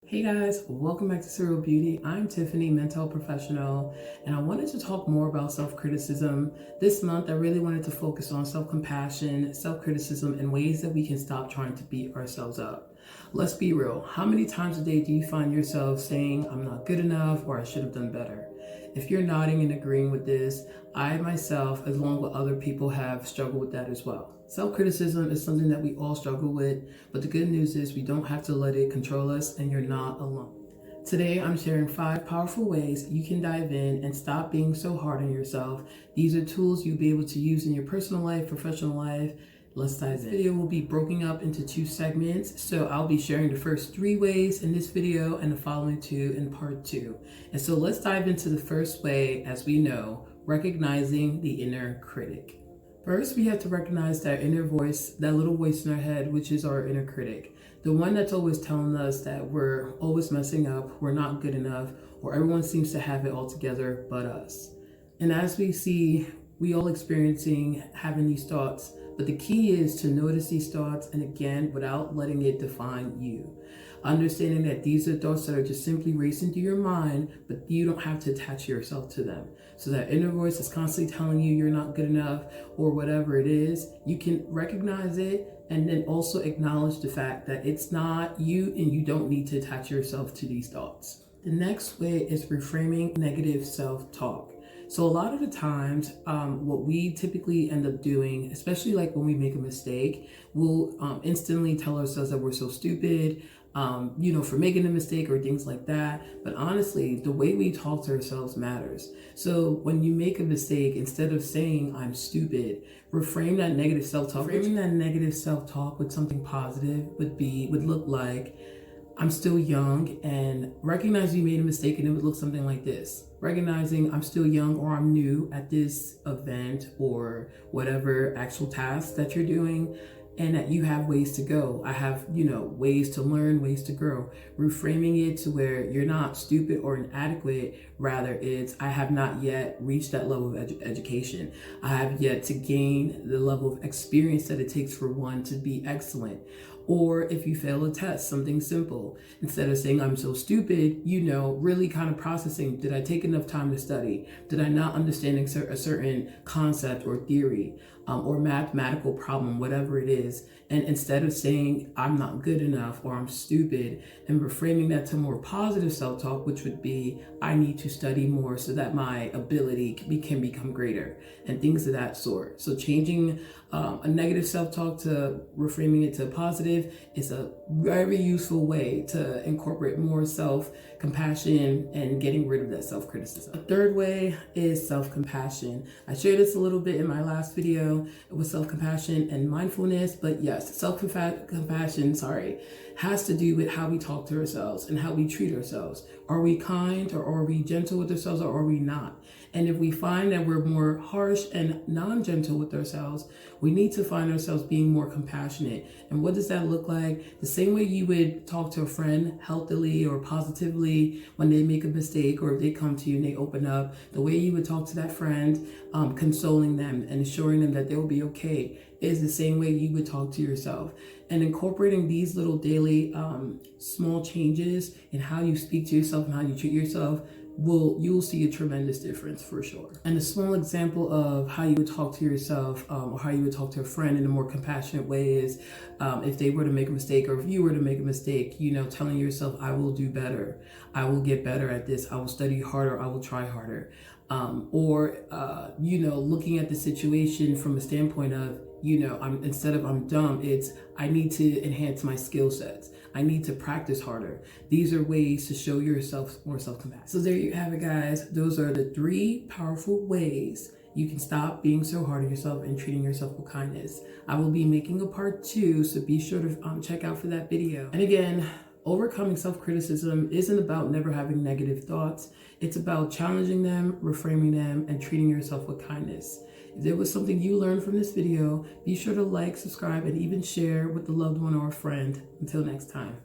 Hey guys, welcome back to Surreal Beauty. I'm Tiffany, mental professional, and I wanted to talk more about self-criticism. This month, I really wanted to focus on self-compassion, self-criticism, and ways that we can stop trying to beat ourselves up. Let's be real. How many times a day do you find yourself saying, I'm not good enough, or I should have done better? If you're nodding and agreeing with this, I myself, as long as other people, have struggled with that as well. Self-criticism is something that we all struggle with, but the good news is we don't have to let it control us, and you're not alone. Today, I'm sharing 5 powerful ways you can dive in and stop being so hard on yourself. These are tools you'll be able to use in your personal life, professional life. Let's dive in. This video will be broken up into 2 segments, so I'll be sharing the first 3 ways in this video and the following 2 in part 2. And so let's dive into the first way, as we know, recognizing the inner critic. First, we have to recognize that inner voice, that little voice in our head, which is our inner critic. The one that's always telling us that we're always messing up, we're not good enough, or everyone seems to have it all together but us. And as we see, we all experiencing having these thoughts, but the key is to notice these thoughts, and again, without letting it define you. Understanding that these are thoughts that are just simply racing through your mind, but you don't have to attach yourself to them. So that inner voice is constantly telling you you're not good enough or whatever it is, you can recognize it and then also acknowledge the fact that it's not you and you don't need to attach yourself to these thoughts. The next way is reframing negative self-talk. So a lot of the times, what we typically end up doing, especially like when we make a mistake, we'll instantly tell ourselves that we're so stupid, for making a mistake or things like that. But honestly, the way we talk to ourselves matters. So when you make a mistake, instead of saying I'm stupid, reframe that negative self-talk. Reframing that negative self-talk with something positive would look like, I'm still young, and recognize you made a mistake, and it would look something like this. Recognizing I'm still young, or I'm new at this event or whatever actual task that you're doing, and that you have ways to go. I have, ways to learn, ways to grow. Reframing it to where you're not stupid or inadequate, rather it's, I have not yet reached that level of education. I have yet to gain the level of experience that it takes for one to be excellent. Or if you fail a test, something simple, instead of saying I'm so stupid, really kind of processing, did I take enough time to study? Did I not understand a certain concept or theory or mathematical problem, whatever it is? And instead of saying I'm not good enough or I'm stupid, and reframing that to more positive self-talk, which would be I need to study more so that my ability can become greater and things of that sort. So changing a negative self-talk to reframing it to positive is a very useful way to incorporate more self-compassion and getting rid of that self-criticism. A third way is self-compassion. I shared this a little bit in my last video with self-compassion and mindfulness, but yes, self-compassion, has to do with how we talk to ourselves and how we treat ourselves. Are we kind, or are we gentle with ourselves, or are we not? And if we find that we're more harsh and non-gentle with ourselves, we need to find ourselves being more compassionate. And what does that look like? The same way you would talk to a friend healthily or positively when they make a mistake, or if they come to you and they open up, the way you would talk to that friend, consoling them and assuring them that they'll be okay, is the same way you would talk to yourself. And incorporating these little daily small changes in how you speak to yourself and how you treat yourself, you'll see a tremendous difference for sure. And a small example of how you would talk to yourself or how you would talk to a friend in a more compassionate way is if they were to make a mistake, or if you were to make a mistake, telling yourself, I will do better. I will get better at this. I will study harder. I will try harder. Looking at the situation from a standpoint of, instead of I'm dumb, it's I need to enhance my skill sets. I need to practice harder. These are ways to show yourself more self-compassion. So there you have it, guys. Those are the 3 powerful ways you can stop being so hard on yourself and treating yourself with kindness. I will be making a part 2, so be sure to check out for that video. And again, overcoming self-criticism isn't about never having negative thoughts. It's about challenging them, reframing them, and treating yourself with kindness. If there was something you learned from this video, be sure to like, subscribe, and even share with a loved one or a friend. Until next time.